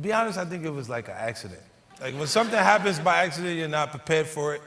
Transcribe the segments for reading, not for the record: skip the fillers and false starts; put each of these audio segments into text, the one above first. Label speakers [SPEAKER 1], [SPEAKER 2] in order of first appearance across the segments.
[SPEAKER 1] Be honest, I think it was like an accident. Like when something happens by accident, you're not prepared for it.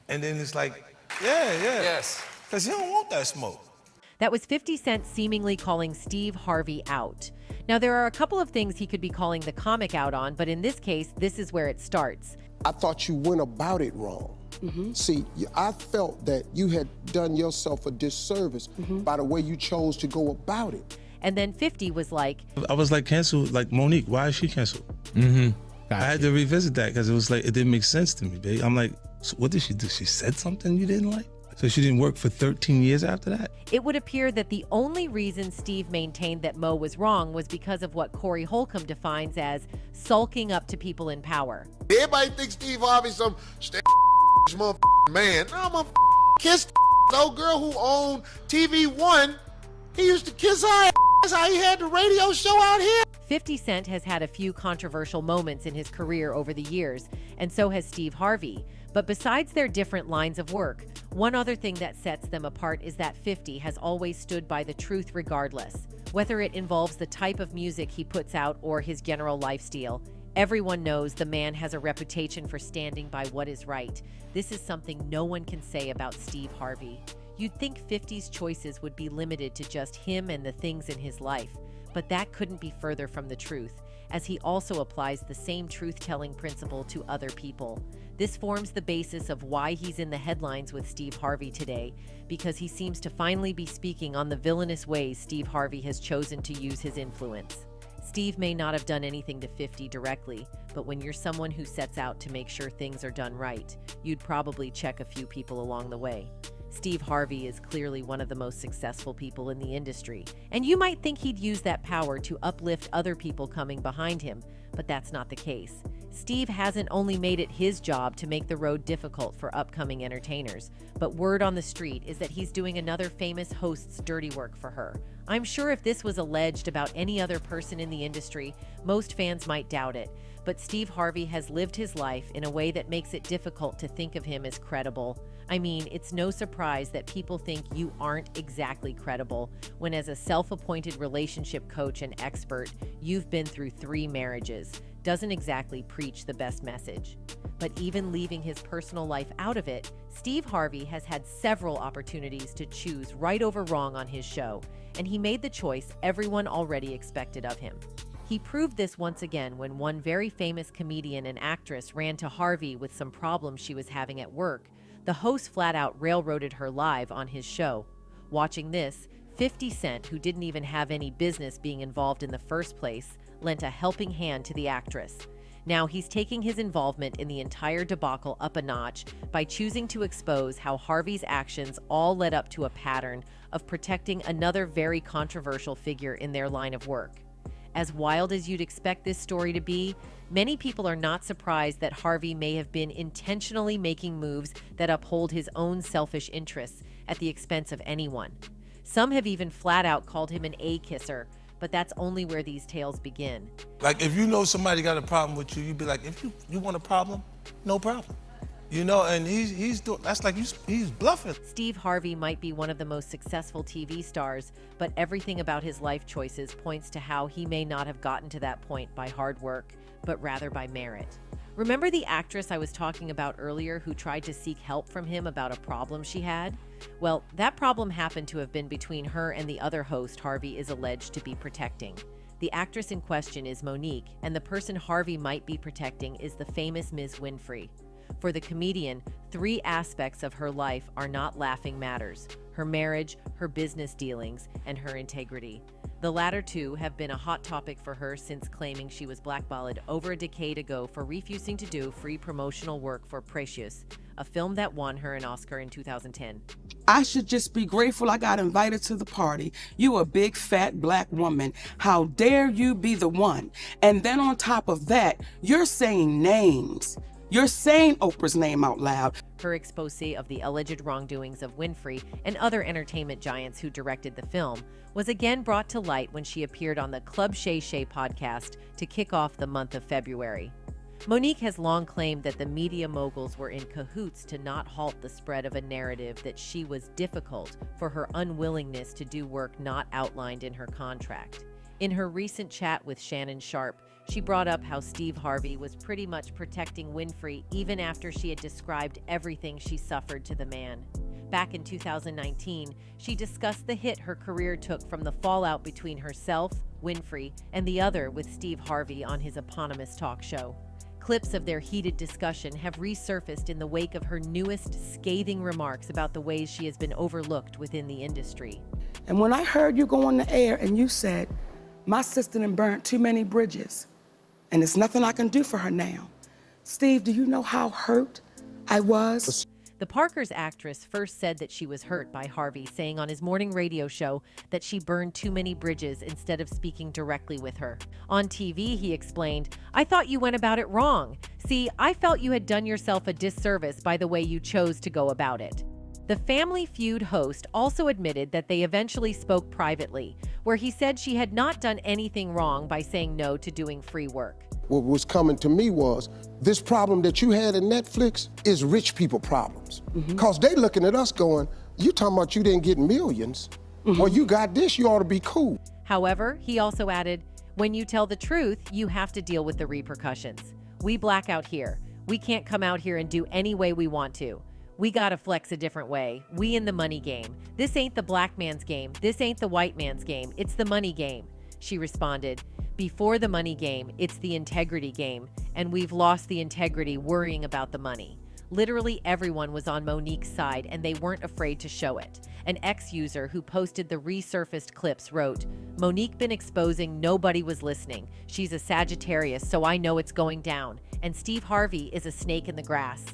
[SPEAKER 1] And then it's like, yeah.
[SPEAKER 2] Yes.
[SPEAKER 1] Because you don't want that smoke.
[SPEAKER 3] That was 50 Cent seemingly calling Steeve Harvey out. Now, there are a couple of things he could be calling the comic out on, but in this case, this is where it starts.
[SPEAKER 4] I thought you went about it wrong. See, I felt that you had done yourself a disservice by the way you chose to go about it.
[SPEAKER 3] And then 50 was like,
[SPEAKER 1] I was like canceled, like Monique, why is she canceled? I had to revisit that because it was like, it didn't make sense to me, babe. I'm like, so what did she do? She said something you didn't like? So she didn't work for 13 years after that?
[SPEAKER 3] it would appear that the only reason Steeve maintained that Mo was wrong was because of what Corey Holcomb defines as sulking up to people in power.
[SPEAKER 5] Everybody thinks Steeve Harvey some motherfucking man. No, I'm a kiss the old girl who owned TV One. He used to kiss her ass. That's how he had the radio show out here.
[SPEAKER 3] 50 Cent has had a few controversial moments in his career over the years, and so has Steeve Harvey. But besides their different lines of work, one other thing that sets them apart is that 50 has always stood by the truth regardless. Whether it involves the type of music he puts out or his general lifestyle, everyone knows the man has a reputation for standing by what is right. This is something no one can say about Steeve Harvey. You'd think 50's choices would be limited to just him and the things in his life, but that couldn't be further from the truth, as he also applies the same truth-telling principle to other people. This forms the basis of why he's in the headlines with Steeve Harvey today, because he seems to finally be speaking on the villainous ways Steeve Harvey has chosen to use his influence. Steeve may not have done anything to 50 directly, but when you're someone who sets out to make sure things are done right, you'd probably check a few people along the way. Steeve Harvey is clearly one of the most successful people in the industry, and you might think he'd use that power to uplift other people coming behind him, but that's not the case. Steeve hasn't only made it his job to make the road difficult for upcoming entertainers, but word on the street is that he's doing another famous host's dirty work for her. I'm sure if this was alleged about any other person in the industry, most fans might doubt it, but Steeve Harvey has lived his life in a way that makes it difficult to think of him as credible. I mean, it's no surprise that people think you aren't exactly credible when, as a self-appointed relationship coach and expert, you've been through 3 marriages. Doesn't exactly preach the best message. But even leaving his personal life out of it, Steeve Harvey has had several opportunities to choose right over wrong on his show, and he made the choice everyone already expected of him. He proved this once again when one very famous comedian and actress ran to Harvey with some problems she was having at work. The host flat out railroaded her live on his show. Watching this, 50 Cent, who didn't even have any business being involved in the first place, lent a helping hand to the actress. Now he's taking his involvement in the entire debacle up a notch by choosing to expose how Harvey's actions all led up to a pattern of protecting another very controversial figure in their line of work. As wild as you'd expect this story to be, many people are not surprised that Harvey may have been intentionally making moves that uphold his own selfish interests at the expense of anyone. Some have even flat out called him an A-kisser, but that's only where these tales begin.
[SPEAKER 1] Like if you know somebody got a problem with you, you'd be like, if you want a problem, no problem. You know, and he's doing, that's like he's bluffing.
[SPEAKER 3] Steeve Harvey might be one of the most successful TV stars, but everything about his life choices points to how he may not have gotten to that point by hard work, but rather by merit. Remember the actress I was talking about earlier who tried to seek help from him about a problem she had? Well, that problem happened to have been between her and the other host Harvey is alleged to be protecting. The actress in question is Monique, and the person Harvey might be protecting is the famous Ms. Winfrey. For the comedian, 3 aspects of her life are not laughing matters: her marriage, her business dealings, and her integrity. The latter 2 have been a hot topic for her since claiming she was blackballed over a decade ago for refusing to do free promotional work for Precious, a film that won her an Oscar in 2010.
[SPEAKER 6] I should just be grateful I got invited to the party. You a big fat black woman. How dare you be the one? And then on top of that, you're saying names. You're saying Oprah's name out loud.
[SPEAKER 3] Her exposé of the alleged wrongdoings of Winfrey and other entertainment giants who directed the film was again brought to light when she appeared on the Club Shay Shay podcast to kick off the month of February. Monique has long claimed that the media moguls were in cahoots to not halt the spread of a narrative that she was difficult for her unwillingness to do work not outlined in her contract. In her recent chat with Shannon Sharpe, She brought up how Steeve Harvey was pretty much protecting Winfrey even after she had described everything she suffered to the man. Back in 2019, she discussed the hit her career took from the fallout between herself, Winfrey, and the other with Steeve Harvey on his eponymous talk show. Clips of their heated discussion have resurfaced in the wake of her newest scathing remarks about the ways she has been overlooked within the industry.
[SPEAKER 6] And when I heard you go on the air and you said, my sister done burnt too many bridges, and there's nothing I can do for her now. Steve, do you know how hurt I was?
[SPEAKER 3] The Parker's actress first said that she was hurt by Harvey saying on his morning radio show that she burned too many bridges instead of speaking directly with her. On TV, he explained, "I thought you went about it wrong. See, I felt you had done yourself a disservice by the way you chose to go about it." The Family Feud host also admitted that they eventually spoke privately, where he said she had not done anything wrong by saying no to doing free work.
[SPEAKER 4] What was coming to me was, this problem that you had in Netflix is rich people problems. Because they looking at us going, you talking about you didn't get millions, or you got this, you ought to be cool.
[SPEAKER 3] However, he also added, when you tell the truth, you have to deal with the repercussions. We black out here. We can't come out here and do any way we want to. We gotta flex a different way. We in the money game. This ain't the black man's game. This ain't the white man's game. It's the money game. She responded, before the money game, it's the integrity game, and we've lost the integrity worrying about the money. Literally everyone was on Monique's side, and they weren't afraid to show it. An ex-user who posted the resurfaced clips wrote, "Monique been exposing nobody was listening. She's a Sagittarius, so I know it's going down. And Steeve Harvey is a snake in the grass."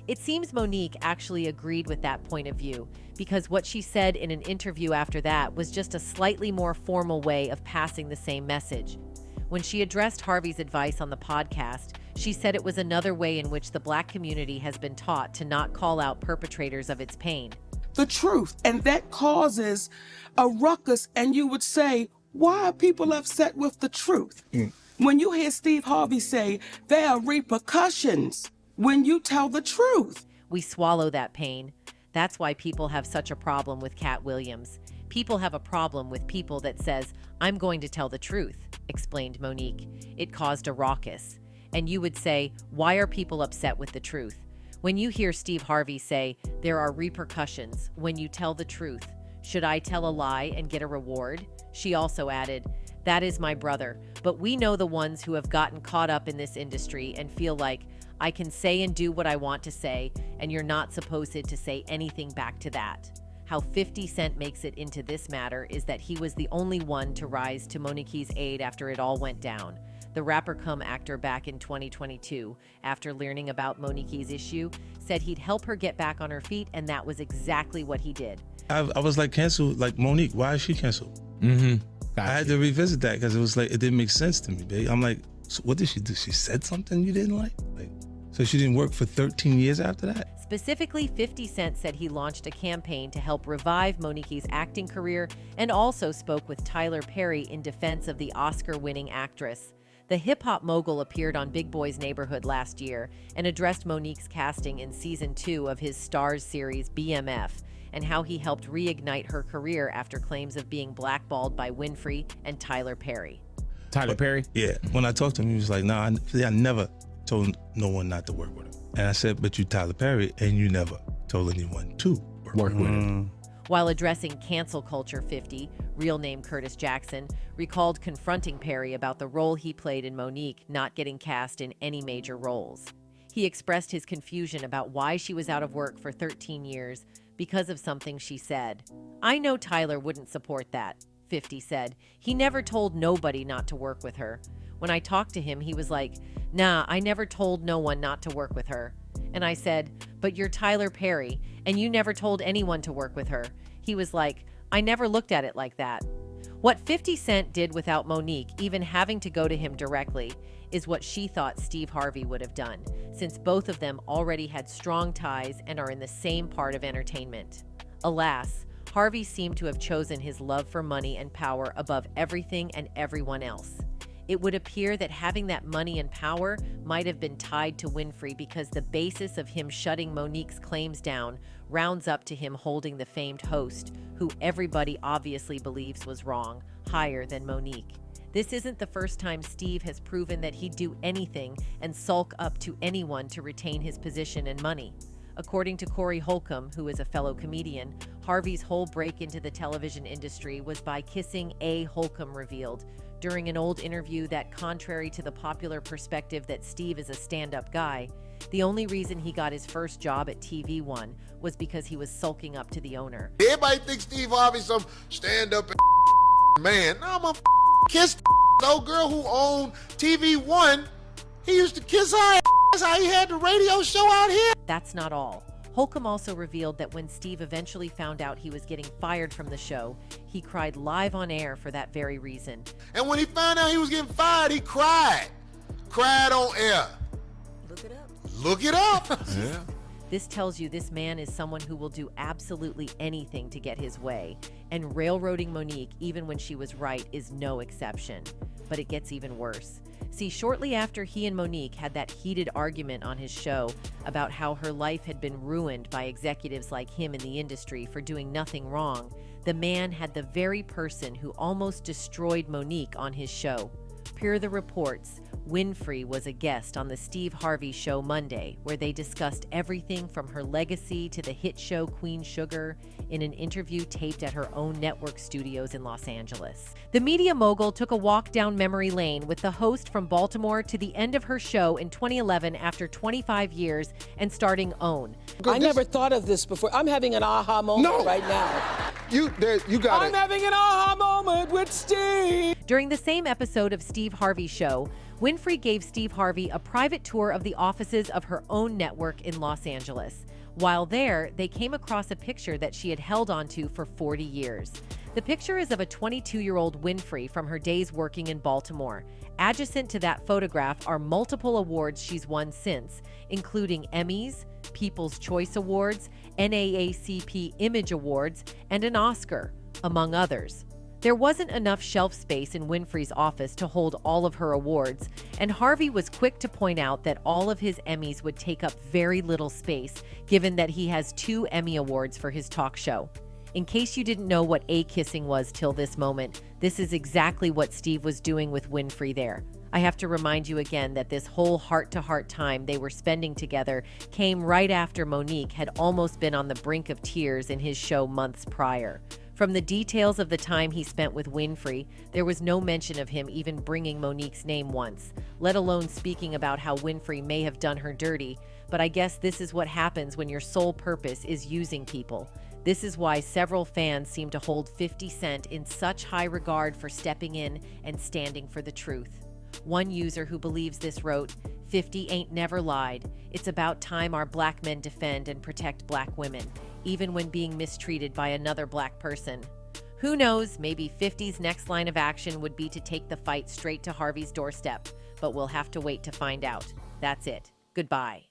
[SPEAKER 3] It seems Monique actually agreed with that point of view, because what she said in an interview after that was just a slightly more formal way of passing the same message. When she addressed Harvey's advice on the podcast, she said it was another way in which the black community has been taught to not call out perpetrators of its pain.
[SPEAKER 6] The truth, and that causes a ruckus, and you would say, why are people upset with the truth? When you hear Steeve Harvey say, there are repercussions when you tell the truth.
[SPEAKER 3] We swallow that pain. That's why people have such a problem with Cat Williams. People have a problem with people that says, I'm going to tell the truth, explained Monique. It caused a ruckus. And you would say, why are people upset with the truth? When you hear Steeve Harvey say, there are repercussions when you tell the truth, should I tell a lie and get a reward? She also added, that is my brother, but we know the ones who have gotten caught up in this industry and feel like, I can say and do what I want to say, and you're not supposed to say anything back to that. How 50 Cent makes it into this matter is that he was the only one to rise to Monique's aid after it all went down. The rapper-cum-actor back in 2022, after learning about Monique's issue, said he'd help her get back on her feet, and that was exactly what he did.
[SPEAKER 1] I was like canceled, like Monique, why is she canceled? I had to revisit that because it was like, it didn't make sense to me, babe. I'm like, so what did she do? She said something you didn't like? So she didn't work for 13 years after that?
[SPEAKER 3] Specifically, 50 Cent said he launched a campaign to help revive Monique's acting career and also spoke with Tyler Perry in defense of the Oscar-winning actress. The hip-hop mogul appeared on Big Boy's Neighborhood last year and addressed Monique's casting in Season 2 of his Starz series BMF and how he helped reignite her career after claims of being blackballed by Winfrey and Tyler Perry.
[SPEAKER 2] Tyler Perry?
[SPEAKER 1] Yeah. When I talked to him, he was like, nah, I never told no one not to work with him. And I said, but you Tyler Perry, and you never told anyone to work with him.
[SPEAKER 3] While addressing cancel culture, 50, real name Curtis Jackson, recalled confronting Perry about the role he played in Monique not getting cast in any major roles. He expressed his confusion about why she was out of work for 13 years because of something she said. I know Tyler wouldn't support that, 50 said. He never told nobody not to work with her. When I talked to him, he was like, nah, I never told no one not to work with her. And I said, but you're Tyler Perry, and you never told anyone to work with her. He was like, I never looked at it like that. What 50 Cent did without Monique even having to go to him directly is what she thought Steeve Harvey would have done, since both of them already had strong ties and are in the same part of entertainment. Alas, Harvey seemed to have chosen his love for money and power above everything and everyone else. It would appear that having that money and power might have been tied to Winfrey because the basis of him shutting Monique's claims down rounds up to him holding the famed host, who everybody obviously believes was wrong, higher than Monique. This isn't the first time Steve has proven that he'd do anything and sulk up to anyone to retain his position and money. According to Corey Holcomb, who is a fellow comedian, Harvey's whole break into the television industry was by kissing A. Holcomb revealed during an old interview that, contrary to the popular perspective that Steve is a stand-up guy, the only reason he got his first job at TV One was because he was sulking up to the owner.
[SPEAKER 5] Everybody thinks Steve Harvey some stand-up man. No, I'm a kiss the old girl who owned TV One. He used to kiss her. That's how he had the radio show out here.
[SPEAKER 3] That's not all. Holcomb also revealed that when Steve eventually found out he was getting fired from the show, he cried live on air for that very reason.
[SPEAKER 5] And when he found out he was getting fired, he cried. Cried on air.
[SPEAKER 2] Look it up.
[SPEAKER 5] Look it up.
[SPEAKER 1] Yeah.
[SPEAKER 3] This tells you this man is someone who will do absolutely anything to get his way. And railroading Monique, even when she was right, is no exception. But it gets even worse. See, shortly after he and Monique had that heated argument on his show about how her life had been ruined by executives like him in the industry for doing nothing wrong, the man had the very person who almost destroyed Monique on his show. Per the reports, Winfrey was a guest on the Steve Harvey Show Monday, where they discussed everything from her legacy to the hit show Queen Sugar in an interview taped at her own network studios in Los Angeles. The media mogul took a walk down memory lane with the host from Baltimore to the end of her show in 2011 after 25 years and starting OWN.
[SPEAKER 2] I never thought of this before. I'm having an aha moment right now.
[SPEAKER 4] You got
[SPEAKER 2] I'm having an aha moment with Steve.
[SPEAKER 3] During the same episode of Steve Harvey's show, Winfrey gave Steve Harvey a private tour of the offices of her own network in Los Angeles. While there, they came across a picture that she had held onto for 40 years. The picture is of a 22-year-old Winfrey from her days working in Baltimore. Adjacent to that photograph are multiple awards she's won since, including Emmys, People's Choice Awards, NAACP Image Awards, and an Oscar, among others. There wasn't enough shelf space in Winfrey's office to hold all of her awards, and Harvey was quick to point out that all of his Emmys would take up very little space, given that he has 2 Emmy Awards for his talk show. In case you didn't know what A-kissing was till this moment, this is exactly what Steve was doing with Winfrey there. I have to remind you again that this whole heart-to-heart time they were spending together came right after Monique had almost been on the brink of tears in his show months prior. From the details of the time he spent with Winfrey, there was no mention of him even bringing Monique's name once, let alone speaking about how Winfrey may have done her dirty. But I guess this is what happens when your sole purpose is using people. This is why several fans seem to hold 50 Cent in such high regard for stepping in and standing for the truth. One user who believes this wrote, 50 ain't never lied. It's about time our black men defend and protect black women, even when being mistreated by another black person. Who knows, maybe 50's next line of action would be to take the fight straight to Harvey's doorstep, but we'll have to wait to find out. That's it. Goodbye.